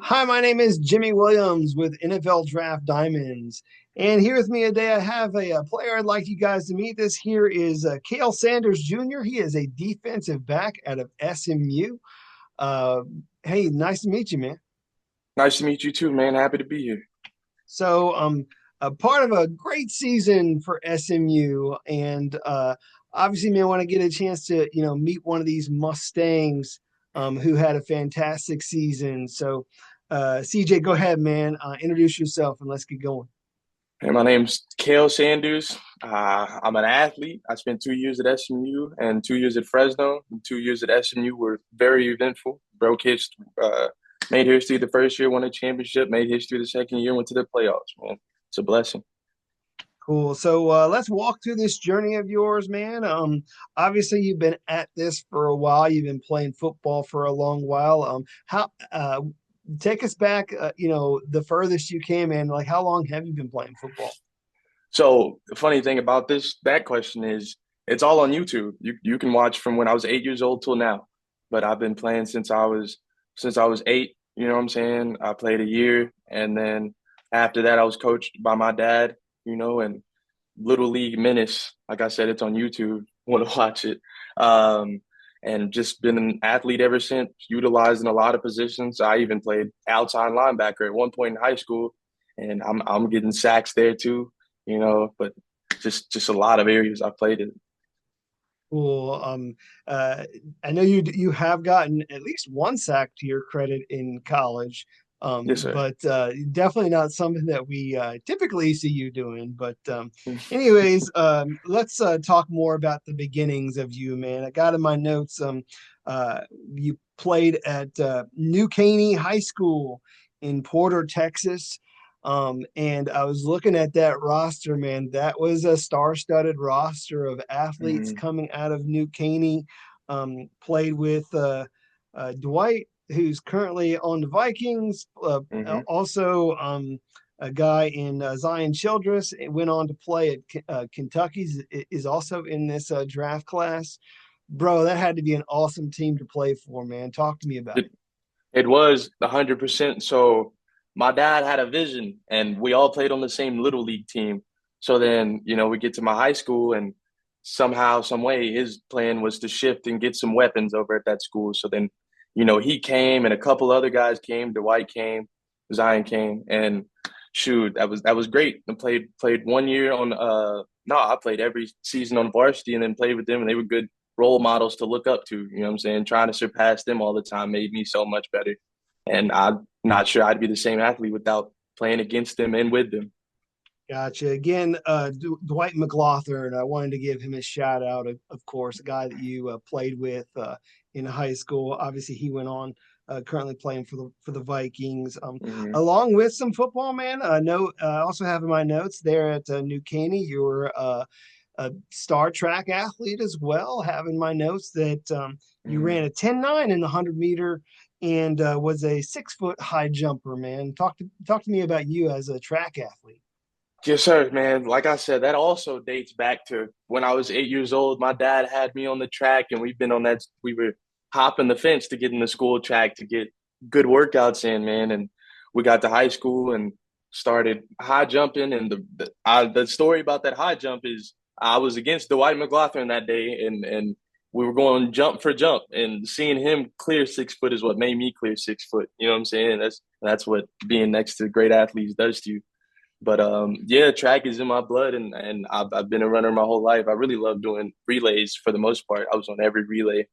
Hi, my name is Jimmy Williams with NFL Draft Diamonds. And here with me today, I have a player I'd like you guys to meet. This here is Cale Sanders Jr. He is a defensive back out of SMU. Uh, hey, nice to meet you, man. Nice to meet you too, man. Happy to be here. So, a part of a great season for SMU, and obviously, man, I want to get a chance to meet one of these Mustangs who had a fantastic season. So, CJ, go ahead, man. Introduce yourself and let's get going. Hey, my name's Cale Sanders. I'm an athlete. I spent 2 years at SMU and 2 years at Fresno. And 2 years at SMU were very eventful. Broke history, made history the first year, won a championship. Made history the second year, went to the playoffs. Man, it's a blessing. Cool. So let's walk through this journey of yours, man. Obviously, you've been at this for a while. You've been playing football for a long while. How take us back? The furthest you came in. Like, how long have you been playing football? So the funny thing about that question is it's all on YouTube. You can watch from when I was 8 years old till now. But I've been playing since I was eight. You know what I'm saying? I played a year, and then after that, I was coached by my dad. And Little League Menace. Like I said, it's on YouTube. Want to watch it? Um, and just been an athlete ever since. Utilized in a lot of positions. I even played outside linebacker at one point in high school, and I'm getting sacks there too. But just a lot of areas I played in. Cool. Uh, I know you have gotten at least one sack to your credit in college, Yes, sir. but definitely not something that we typically see you doing. But anyways, let's talk more about the beginnings of you, man. I got in my notes. Uh, you played at New Caney High School in Porter, Texas. And I was looking at that roster, man. That was a star-studded roster of athletes Hmm. coming out of New Caney. Played with Dwight, who's currently on the Vikings. Hmm. Also, a guy in Zion Childress went on to play at Kentucky. Is also in this draft class. Bro, that had to be an awesome team to play for, man. Talk to me about It it was 100%. So my dad had a vision, and we all played on the same little league team. So then, we get to my high school, and somehow, some way, his plan was to shift and get some weapons over at that school. So then, he came, and a couple other guys came. Dwight came, Zion came, and shoot, that was great. I played 1 year on. No, I played every season on varsity, and then played with them, and they were good role models to look up to. You know what I'm saying? Trying to surpass them all the time made me so much better. And I'm not sure I'd be the same athlete without playing against them and with them. Gotcha. Again, Dwight McLaughlin, I wanted to give him a shout out, of course, a guy that you played with in high school. Obviously, he went on currently playing for the Vikings, Hmm. along with some football, man. I also have in my notes there at New Caney, you're a star track athlete as well. Have in my notes that you ran Hmm. a 10-9 in the 100 meter and was a 6 foot high jumper, man. Talk to me about you as a track athlete. Yes, sir, man. Like I said, that also dates back to when I was 8 years old. My dad had me on the track, and we've been on that. We were hopping the fence to get in the school track to get good workouts in, man. And we got to high school and started high jumping. And the story about that high jump is I was against Dwight McLaughlin that day, and we were going jump for jump, and seeing him clear 6 foot is what made me clear 6 foot. You know what I'm saying? That's what being next to great athletes does to you. But yeah, track is in my blood, and I've been a runner my whole life. I really love doing relays for the most part. I was on every relay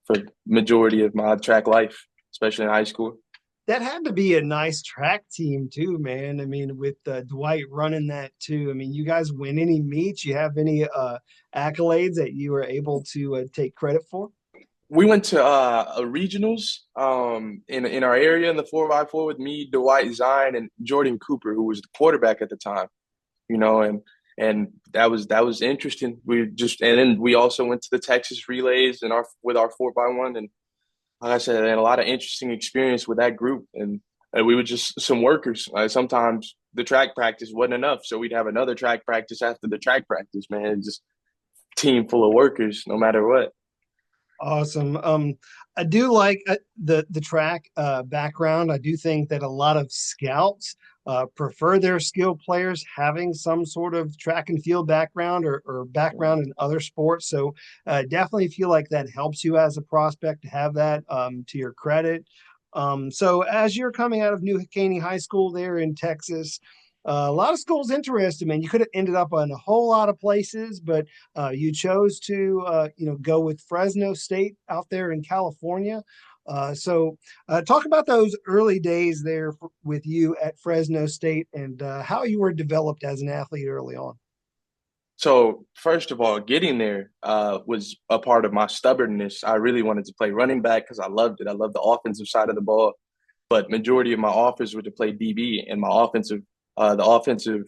for majority of my track life, especially in high school. That had to be a nice track team too, man. I mean, with Dwight running that too. I mean, you guys win any meets? You have any accolades that you were able to take credit for? We went to a regionals in our area in the 4x4 with me, Dwight Zion, and Jordan Cooper, who was the quarterback at the time. And that was interesting. And then we also went to the Texas relays and our with our 4x1, and like I said, and a lot of interesting experience with that group. And we were just some workers. Sometimes the track practice wasn't enough, so we'd have another track practice after the track practice. Man, just team full of workers, no matter what. Awesome. I do like the track background. I do think that a lot of scouts prefer their skill players having some sort of track and field background or background in other sports. So definitely feel like that helps you as a prospect to have that to your credit. So as you're coming out of New Caney High School there in Texas, a lot of schools interested, man. You could have ended up in a whole lot of places, but you chose to, go with Fresno State out there in California. Talk about those early days there with you at Fresno State and how you were developed as an athlete early on. So first of all, getting there was a part of my stubbornness. I really wanted to play running back because I loved it. I loved the offensive side of the ball, but majority of my offers were to play DB, and the offensive,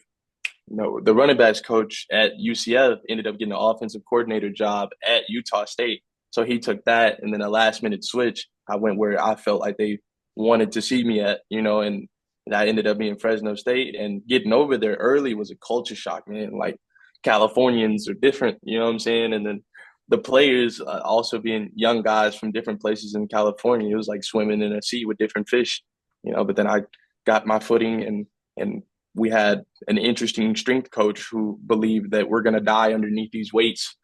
the running backs coach at UCF ended up getting an offensive coordinator job at Utah State. So he took that, and then a last minute switch. I went where I felt like they wanted to see me at, and I ended up being Fresno State. And getting over there early was a culture shock, man. Like Californians are different, you know what I'm saying? And then the players also being young guys from different places in California, it was like swimming in a sea with different fish, But then I got my footing, and we had an interesting strength coach who believed that we're going to die underneath these weights.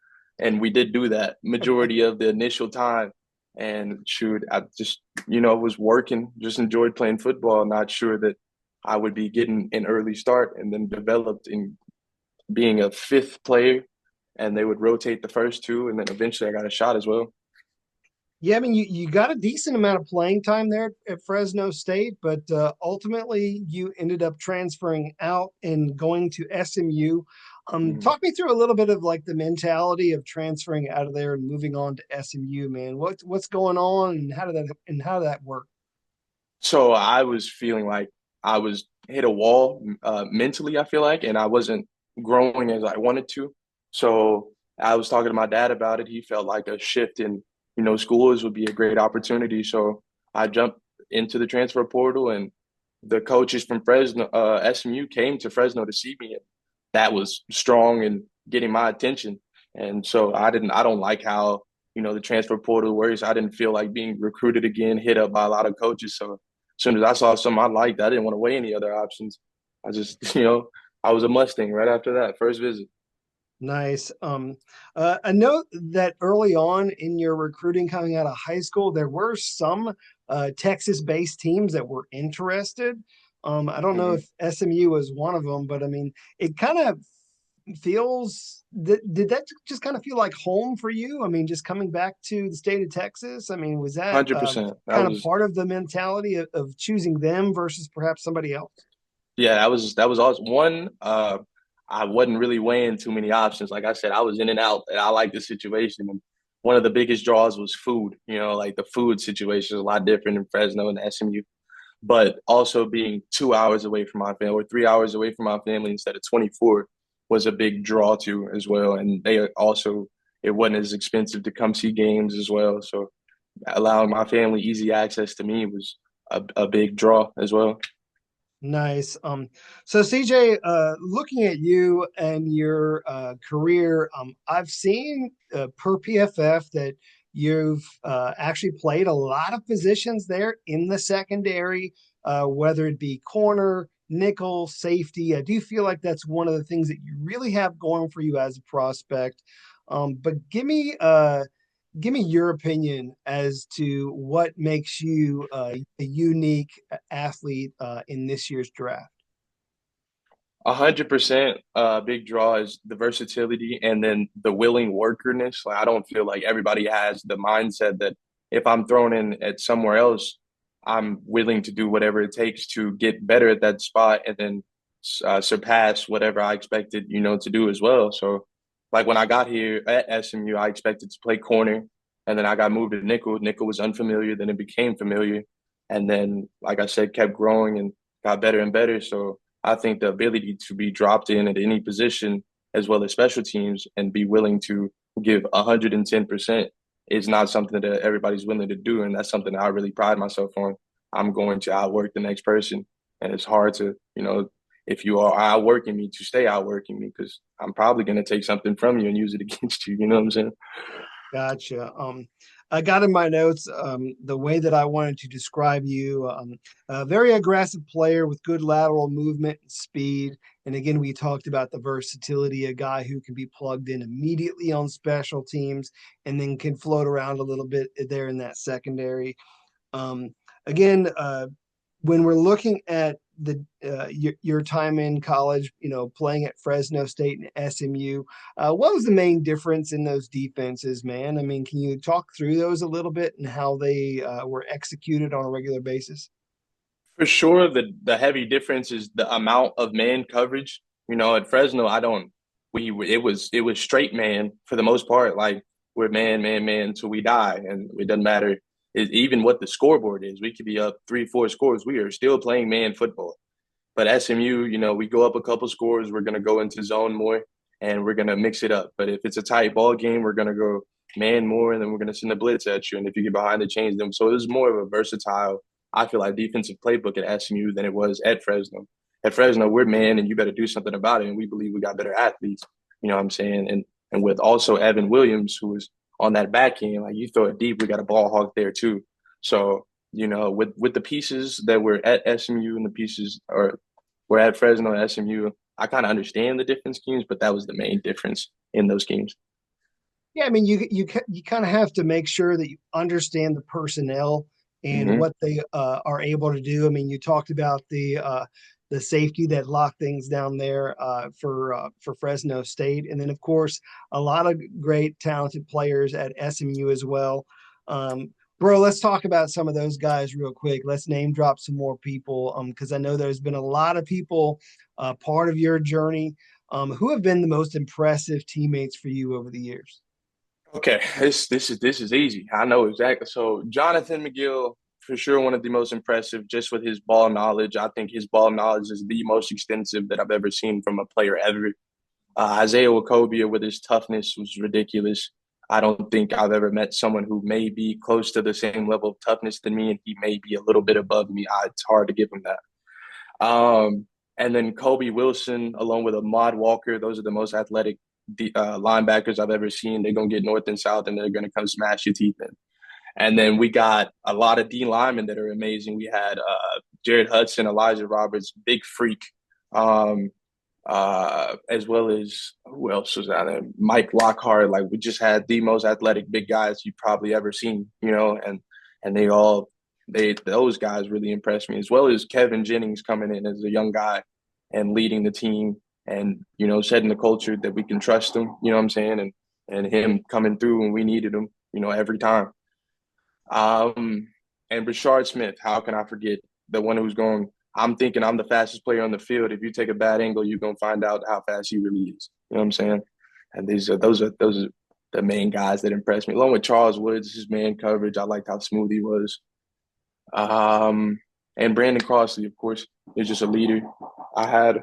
And we did do that majority of the initial time. And shoot, I just, was working, just enjoyed playing football, not sure that I would be getting an early start, and then developed in being a fifth player, and they would rotate the first two, and then eventually I got a shot as well. Yeah, I mean, you got a decent amount of playing time there at Fresno State, but ultimately you ended up transferring out and going to SMU. Mhm. Talk me through a little bit of like the mentality of transferring out of there and moving on to SMU, man. What's going on, and how did that work? So I was feeling like I was hit a wall mentally, I feel like, and I wasn't growing as I wanted to. So I was talking to my dad about it. He felt like a shift in, schools would be a great opportunity. So I jumped into the transfer portal, and the coaches from Fresno, SMU came to Fresno to see me. And that was strong and getting my attention. And so I don't like how, the transfer portal works. I didn't feel like being recruited again, hit up by a lot of coaches. So as soon as I saw something I liked, I didn't want to weigh any other options. I just, I was a Mustang right after that first visit. Nice. I know that early on in your recruiting coming out of high school, there were some Texas-based teams that were interested. I don't know Mhm. if SMU was one of them, but I mean, it kind of feels did that just kind of feel like home for you? I mean, just coming back to the state of Texas. I mean, was that 100%. That kind of was part of the mentality of choosing them versus perhaps somebody else? Yeah, that was awesome. One, I wasn't really weighing too many options. Like I said, I was in and out, and I liked the situation. And one of the biggest draws was food. Like the food situation is a lot different in Fresno and SMU. But also being 2 hours away from my family or 3 hours away from my family instead of 24 was a big draw too as well. And it wasn't as expensive to come see games as well. So allowing my family easy access to me was a big draw as well. Nice. So CJ, looking at you and your career, I've seen per PFF that you've actually played a lot of positions there in the secondary, whether it be corner, nickel, safety. I do feel like that's one of the things that you really have going for you as a prospect. But give me your opinion as to what makes you a unique athlete in this year's draft. 100% big draw is the versatility and then the willing workerness. Like I don't feel like everybody has the mindset that if I'm thrown in at somewhere else, I'm willing to do whatever it takes to get better at that spot and then surpass whatever I expected, to do as well. So like when I got here at SMU, I expected to play corner, and then I got moved to nickel. Nickel was unfamiliar, then it became familiar, and then like I said, kept growing and got better and better. So I think the ability to be dropped in at any position as well as special teams and be willing to give 110% is not something that everybody's willing to do. And that's something that I really pride myself on. I'm going to outwork the next person. And it's hard to, if you are outworking me, to stay outworking me because I'm probably going to take something from you and use it against you. You know what I'm saying? Gotcha. I got in my notes the way that I wanted to describe you. A very aggressive player with good lateral movement and speed. And again, we talked about the versatility, a guy who can be plugged in immediately on special teams and then can float around a little bit there in that secondary. Um, again, when we're looking at the your time in college, playing at Fresno State and SMU, what was the main difference in those defenses, man? I mean, can you talk through those a little bit and how they were executed on a regular basis? For sure, the heavy difference is the amount of man coverage. At Fresno, I don't we it was straight man for the most part. Like we're man, man, man until we die, and it doesn't matter even what the scoreboard is. We could be up 3, 4 scores. We are still playing man football. But SMU, we go up a couple scores, we're gonna go into zone more, and we're gonna mix it up. But if it's a tight ball game, we're gonna go man more, and then we're gonna send a blitz at you. And if you get behind the chains, them. So it was more of a versatile, I feel like, defensive playbook at SMU than it was at Fresno. At Fresno, we're man, and you better do something about it. And we believe we got better athletes. You know what I'm saying? And with also Evan Williams, who was on that back end, like you throw it deep, we got a ball hawk there too. So with the pieces that were at SMU and the pieces or were at Fresno and SMU, I kind of understand the different schemes, but that was the main difference in those schemes. Yeah, I mean, you kind of have to make sure that you understand the personnel and Hmm. what they are able to do. I mean, you talked about the safety that locked things down there for Fresno State, and then of course a lot of great talented players at SMU as well. Bro, let's talk about some of those guys real quick. Let's name drop some more people because I know there's been a lot of people part of your journey. Who have been the most impressive teammates for you over the years? Okay, this is easy. I know exactly. So Jonathan McGill, for sure, one of the most impressive, just with his ball knowledge. I think his ball knowledge is the most extensive that I've ever seen from a player ever. Isaiah Wokobia with his toughness was ridiculous. I don't think I've ever met someone who may be close to the same level of toughness than me, and he may be a little bit above me. It's hard to give him that. And then Kobe Wilson, along with Ahmad Walker, those are the most athletic linebackers I've ever seen. They're gonna get north and south, and they're gonna come smash your teeth in. And then we got a lot of D linemen that are amazing. We had Jared Hudson, Elijah Roberts, big freak, um, as well as who else was out there? Mike Lockhart. Like we just had the most athletic big guys you've probably ever seen, and those guys really impressed me, as well as Kevin Jennings coming in as a young guy and leading the team and setting the culture that we can trust him. You know what I'm saying? And him coming through when we needed him. Every time. Um, and Rashard Smith, how can I forget the one who's going? I'm thinking I'm the fastest player on the field. If you take a bad angle, you're gonna find out how fast he really is. You know what I'm saying? And those are the main guys that impressed me. Along with Charles Woods, his man coverage, I liked how smooth he was. Um, and Brandon Crossley, of course, is just a leader. I had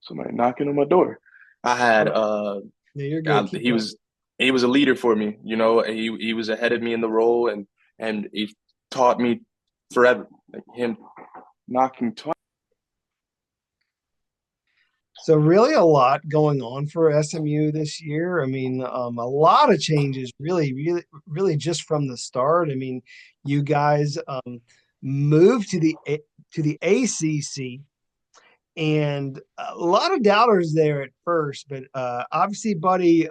somebody knocking on my door. I had Oh, yeah, you're good. Keep he going. was a leader for me. He was ahead of me in the role, and he taught me forever. Like him knocking twice. So really a lot going on for SMU this year. I mean, a lot of changes really, really, really just from the start. I mean, you guys moved to the ACC and a lot of doubters there at first, but obviously, buddy,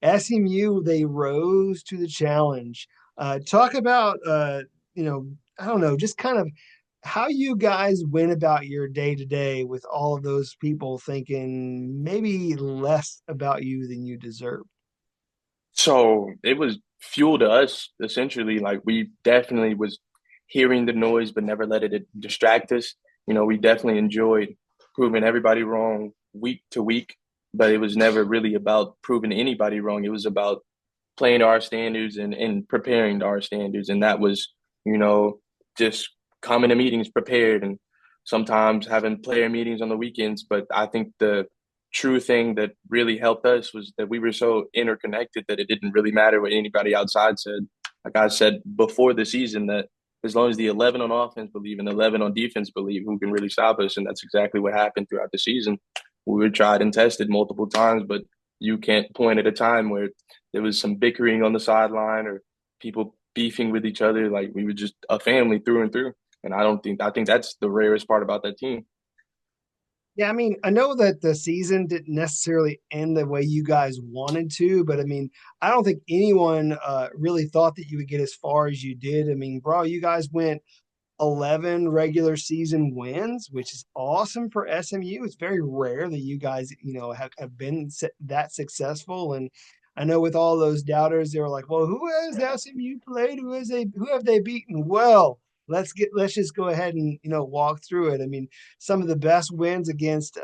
SMU, they rose to the challenge. Talk about, I don't know, just kind of how you guys went about your day to day with all of those people thinking maybe less about you than you deserve. So it was fuel to us essentially. Like we definitely was hearing the noise, but never let it distract us. We definitely enjoyed proving everybody wrong week to week, but it was never really about proving anybody wrong. It was about playing to our standards and preparing to our standards. And that was, you know, just coming to meetings prepared and sometimes having player meetings on the weekends. But I think the true thing that really helped us was that we were so interconnected that it didn't really matter what anybody outside said. Like I said before the season, that as long as the 11 on offense believe and 11 on defense believe, who can really stop us? And that's exactly what happened throughout the season. We were tried and tested multiple times, but you can't point at a time where there was some bickering on the sideline or people beefing with each other. Like we were just a family through and through. And I think that's the rarest part about that team. Yeah, I mean, I know that the season didn't necessarily end the way you guys wanted to, but I mean, I don't think anyone really thought that you would get as far as you did. I mean, bro, you guys went 11 regular season wins, which is awesome for SMU. It's very rare that you guys, have been that successful. And I know with all those doubters, they were like, well, who has SMU played? Who have they beaten? Well, let's just go ahead and, walk through it. I mean, some of the best wins against,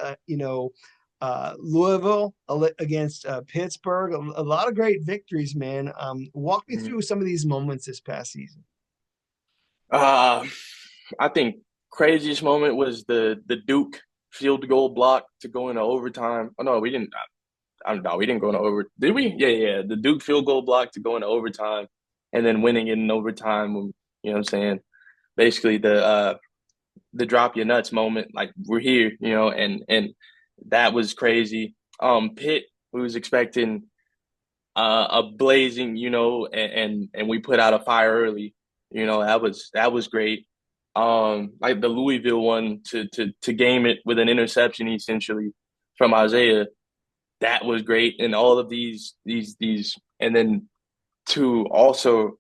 Louisville, against Pittsburgh, a lot of great victories, man. Walk me Mhm. through some of these moments this past season. Uh, I think craziest moment was the Duke field goal block to go into overtime. Oh no, we didn't. I don't know. We didn't go into over. Did we? Yeah, yeah. The Duke field goal block to go into overtime, and then winning it in overtime. You know what I'm saying? Basically, the drop your nuts moment. Like we're here, and that was crazy. Pitt, we was expecting a blazing, and we put out a fire early. That was great. Like the Louisville one to game it with an interception essentially from Isaiah. That was great. And all of these, and then to also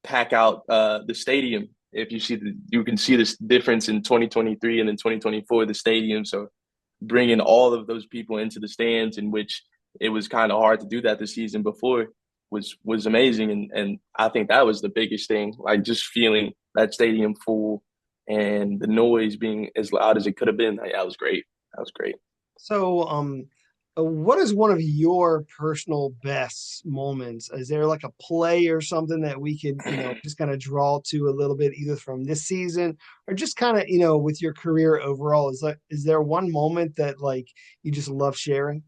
pack out the stadium. If you can see this difference in 2023 and in 2024, the stadium. So bringing all of those people into the stands, in which it was kind of hard to do that the season before, was amazing. And I think that was the biggest thing. Like just feeling that stadium full and the noise being as loud as it could have been. Like, that was great. That was great. So, what is one of your personal best moments? Is there like a play or something that we could, just kind of draw to a little bit, either from this season or just kind of, with your career overall? Is there one moment that like you just love sharing?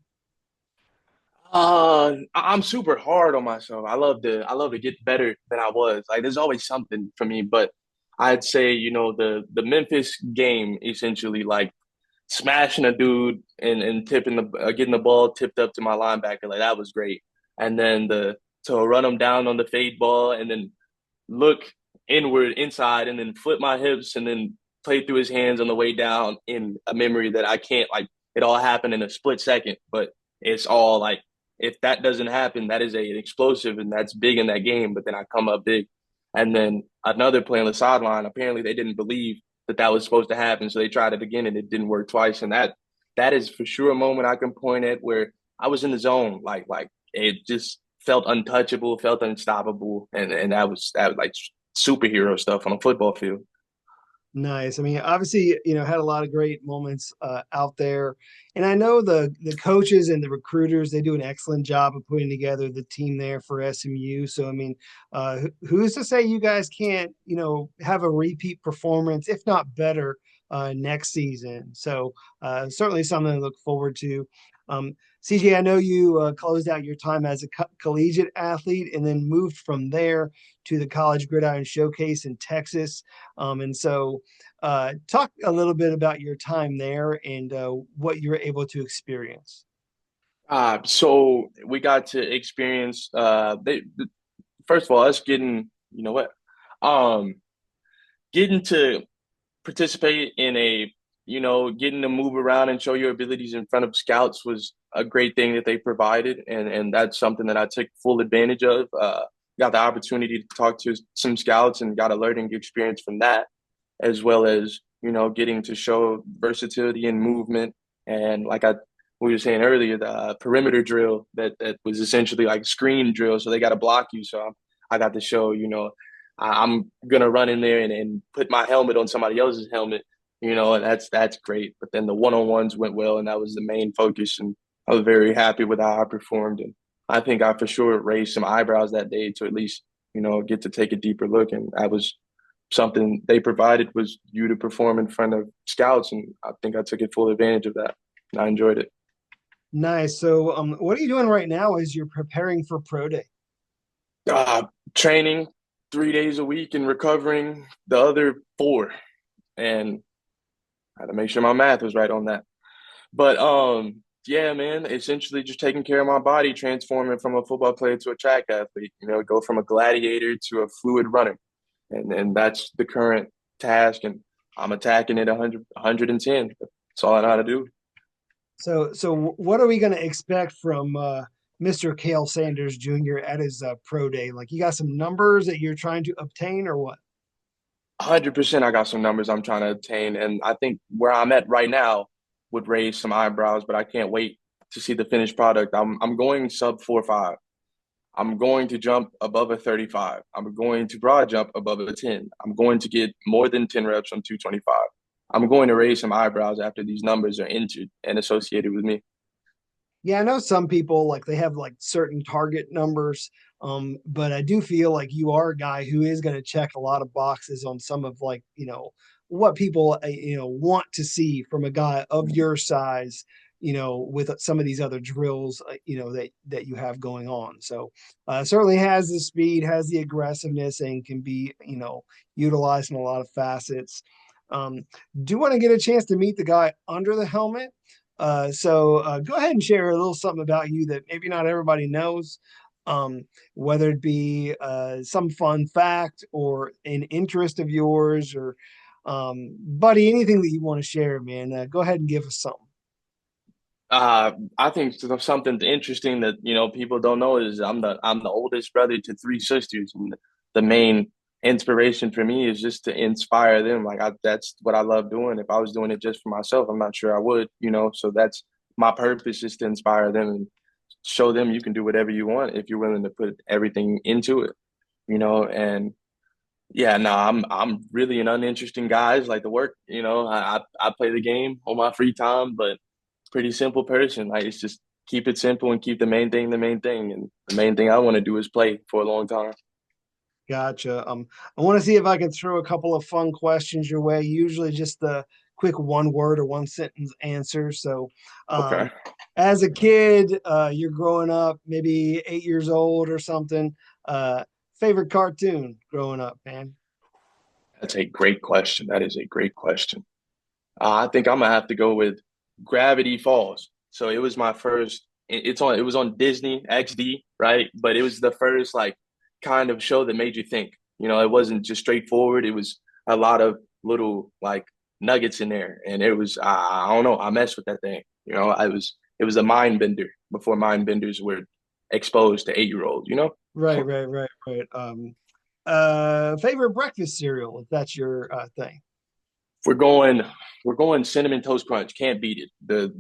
I'm super hard on myself. I love to get better than I was. Like there's always something for me, but I'd say, the Memphis game essentially, like smashing a dude and tipping getting the ball tipped up to my linebacker, like that was great. And then the to run him down on the fade ball and then look inward inside and then flip my hips and then play through his hands on the way down, in a memory that I can't, like, it all happened in a split second, but it's all like, if that doesn't happen, that is an explosive and that's big in that game. But then I come up big. And then another play on the sideline, apparently they didn't believe that was supposed to happen. So they tried it again and it didn't work twice. And that is for sure a moment I can point at where I was in the zone. Like it just felt untouchable, felt unstoppable. And that was like superhero stuff on a football field. Nice. I mean, obviously, had a lot of great moments out there, and I know the coaches and the recruiters, they do an excellent job of putting together the team there for SMU. So, I mean, who's to say you guys can't, have a repeat performance, if not better, next season? So, certainly something to look forward to. CJ, I know you closed out your time as a collegiate athlete and then moved from there to the College Gridiron Showcase in Texas. And so, talk a little bit about your time there and what you were able to experience. So we got to experience first of all, us getting, you know what, um getting to participate in getting to move around and show your abilities in front of scouts was a great thing that they provided. And that's something that I took full advantage of. Got the opportunity to talk to some scouts and got a learning experience from that, as well as, getting to show versatility and movement. And like we were saying earlier, the perimeter drill that was essentially like screen drill. So they got to block you. So I got to show, I'm gonna run in there and put my helmet on somebody else's helmet, and that's great. But then the one-on-ones went well, and that was the main focus. And I was very happy with how I performed. And I think I for sure raised some eyebrows that day to at least, get to take a deeper look. And that was something they provided, was you to perform in front of scouts. And I think I took it full advantage of that. And I enjoyed it. Nice. So, what are you doing right now as you're preparing for pro day? Uh, Training 3 days a week and recovering the other four. And I had to make sure my math was right on that. But Yeah, man, essentially just taking care of my body, transforming from a football player to a track athlete, go from a gladiator to a fluid runner. And that's the current task. And I'm attacking it 110. That's all I know how to do. So what are we going to expect from Mr. Cale Sanders Jr. at his pro day? Like, you got some numbers that you're trying to obtain, or what? 100% I got some numbers I'm trying to attain. And I think where I'm at right now would raise some eyebrows, but I can't wait to see the finished product. I'm going sub 4.5. I'm going to jump above a 35. I'm going to broad jump above a 10. I'm going to get more than 10 reps on 225. I'm going to raise some eyebrows after these numbers are entered and associated with me. Yeah, I know some people like they have like certain target numbers, but I do feel like you are a guy who is going to check a lot of boxes on some of like what people want to see from a guy of your size, with some of these other drills, that you have going on. So certainly has the speed, has the aggressiveness, and can be utilized in a lot of facets. Um, do want to get a chance to meet the guy under the helmet. So go ahead and share a little something about you that maybe not everybody knows, whether it be some fun fact or an interest of yours, or buddy, anything that you want to share, man. Go ahead and give us something. I think something interesting that people don't know is I'm the oldest brother to three sisters, and the main inspiration for me is just to inspire them. Like that's what I love doing. If I was doing it just for myself, I'm not sure I would. So that's my purpose, is to inspire them and show them you can do whatever you want if you're willing to put everything into it. And yeah, no, I'm really an uninteresting guy. It's like the work. I play the game on my free time, but pretty simple person. Like, it's just keep it simple and keep the main thing the main thing. And the main thing I want to do is play for a long time. Gotcha. I want to see if I can throw a couple of fun questions your way. Usually just the quick one word or one sentence answer. So, Okay. as a kid, you're growing up, maybe 8 years old or something. Uh, Favorite cartoon growing up, man? That's a great question. That is a great question. I think I'm gonna have to go with Gravity Falls. So it was my first. It was on Disney XD, right? But it was the first like kind of show that made you think. It wasn't just straightforward. It was a lot of little like nuggets in there, and it was I don't know. I messed with that thing. It was a mind bender before mind benders were exposed to 8-year-olds. Right, right, right, right. Favorite breakfast cereal, if that's your thing. We're going we're going cinnamon toast crunch. Can't beat it.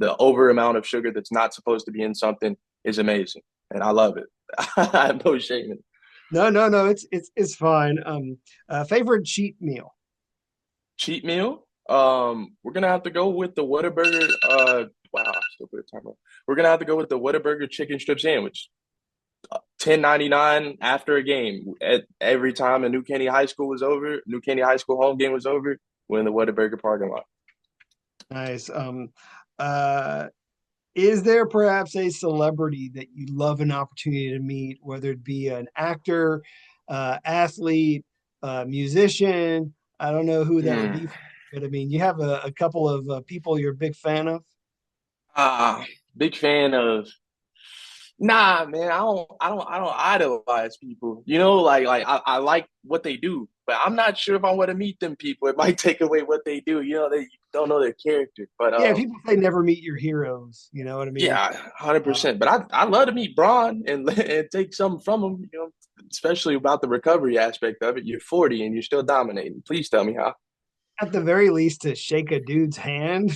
The over amount of sugar that's not supposed to be in something is amazing, and I love it. I have no shame in it. No, no, no, it's fine. Favorite cheat meal. Cheat meal. We're gonna have to go with the Whataburger. Wow, I still put a timer. We're gonna have to go with the Whataburger chicken strip sandwich. 10.99 after a game. Every time a New Caney High School home game was over, we're in the Whataburger parking lot. Nice. Uh, is there perhaps a celebrity that you love an opportunity to meet, whether it be an actor, athlete, musician? I don't know who that would Hmm. be, but I mean, you have a couple of people you're a big fan of. Ah, big fan of. Nah, man, I don't idolize people. Like I like what they do, but I'm not sure if I want to meet them people. It might take away what they do. They don't know their character. But Yeah, people say never meet your heroes. You know what I mean? yeah, Uh, 100%. But I love to meet Braun and and take something from him. Especially about the recovery aspect of it. You're 40 and you're still dominating. Please tell me how. at the very least, to shake a dude's hand,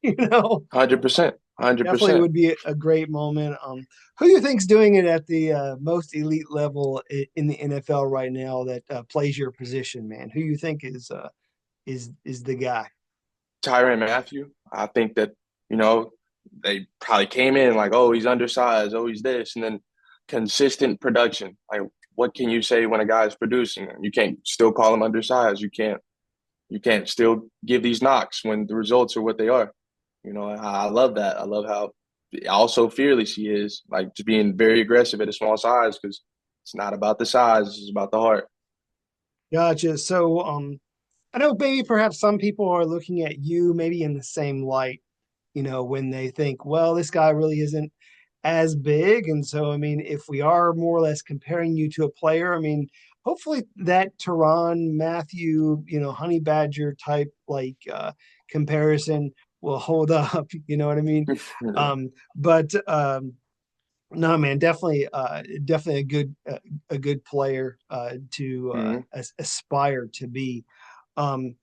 you know. 100%. Definitely 100%. would be a great moment. Who do you think's doing it at the most elite level in the NFL right now that plays your position, man? Who you think is the guy? Tyrann Matthew. I think that, you know, they probably came in like, oh, he's undersized, oh, he's this, and then consistent production. Like, what can you say when a guy's producing? You can't still call him undersized. You can't still give these knocks when the results are what they are. I love that. I love how also fearless he is, like just being very aggressive at a small size because it's not about the size, it's about the heart. Gotcha. So I know maybe perhaps some people are looking at you maybe in the same light, when they think, well, this guy really isn't as big. And so, I mean, if we are more or less comparing you to a player, I mean, hopefully that Teron Matthew, Honey Badger type comparison will hold up. You know what I mean? But no, man, definitely a good player to Mhm. aspire to be. Um,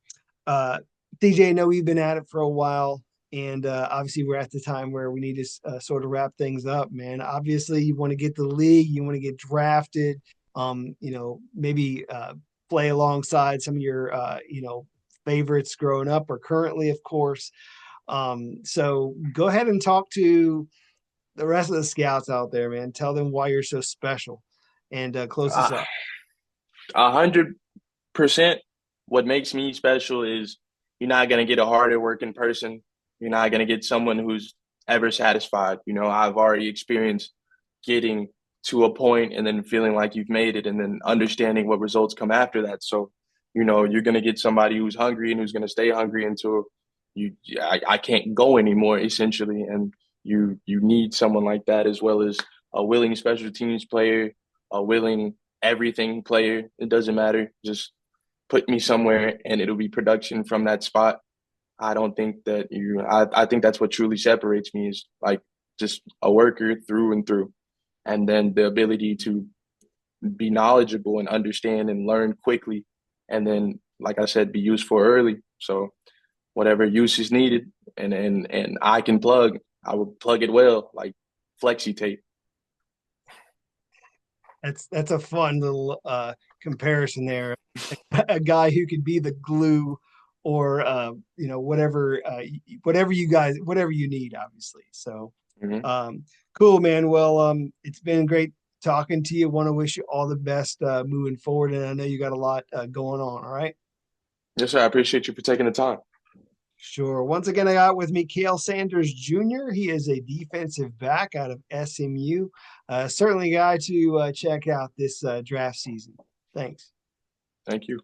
uh, DJ, I know we've been at it for a while, and obviously we're at the time where we need to sort of wrap things up, man. Obviously, you want to get the league, you want to get drafted, maybe play alongside some of your, favorites growing up or currently, of course. So go ahead and talk to the rest of the scouts out there, man. Tell them why you're so special, and close this Uh, up. 100%. What makes me special is you're not gonna get a harder working person. You're not gonna get someone who's ever satisfied. I've already experienced getting to a point and then feeling like you've made it and then understanding what results come after that. So, you're gonna get somebody who's hungry and who's gonna stay hungry until I can't go anymore, essentially. And you need someone like that as well as a willing special teams player, a willing everything player. It doesn't matter. Just put me somewhere and it'll be production from that spot. I don't think that I think that's what truly separates me is like just a worker through and through. And then the ability to be knowledgeable and understand and learn quickly. And then, like I said, be useful early. So whatever use is needed and I can plug, I will plug it well, like flexi tape. That's a fun little comparison there. A guy who could be the glue or whatever you need, obviously. So Mm-hmm. cool, man. Well, it's been great talking to you. Want to wish you all the best moving forward, and I know you got a lot going on. All right. Yes, sir. I appreciate you for taking the time. Sure. Once again, I got with me Cale Sanders Jr. He is a defensive back out of SMU. Certainly a guy to check out this draft season. Thanks. Thank you.